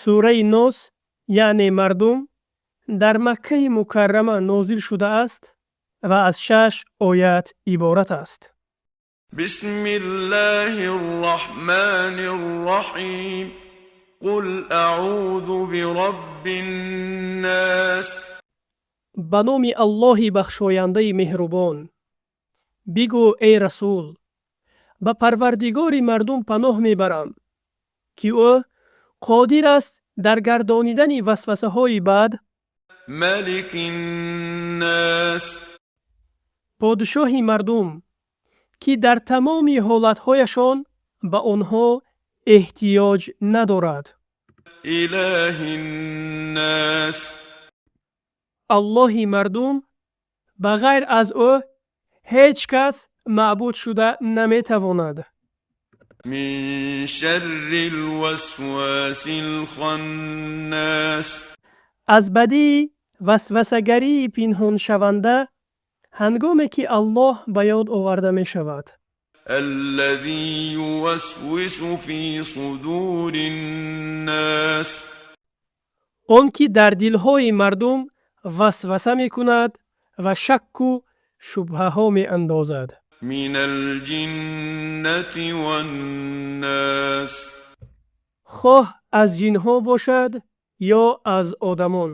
сураи Нос яъне мардум дар Маккаи Мукаррама нозил шудааст ва аз 6 оят иборат аст. بسم الله الرحمن الرحيم قل أعوذ برب الناس ба номи Аллоҳи бахшояндаи меҳрубон. Бигӯ эй расул, ба парвардигори мардум паноҳ мебарам, ки ӯ қодир аст дар гардонидани васвасаҳои бад, ملك الناس подшоҳи мардум, ки дар тамоми ҳолатҳояшон ба онҳо эҳтиёҷ надорад, إله الناس аллоҳи мардум, ба ғайр аз ӯ ҳеҷ кас маъбуд шуда наметавонад. من شر الوسواس الخناس аз бадии васвасагарии пинҳоншаванда ҳангоме ки Аллоҳ ба ёд оварда мешавад. الذي يوسوس في صدور الناس он ки дар дилҳои мардум васваса мекунад ва шакку шубҳаҳо меандозад. من الجنة والناس хоҳ аз ҷинҳо бошад ё аз одамон.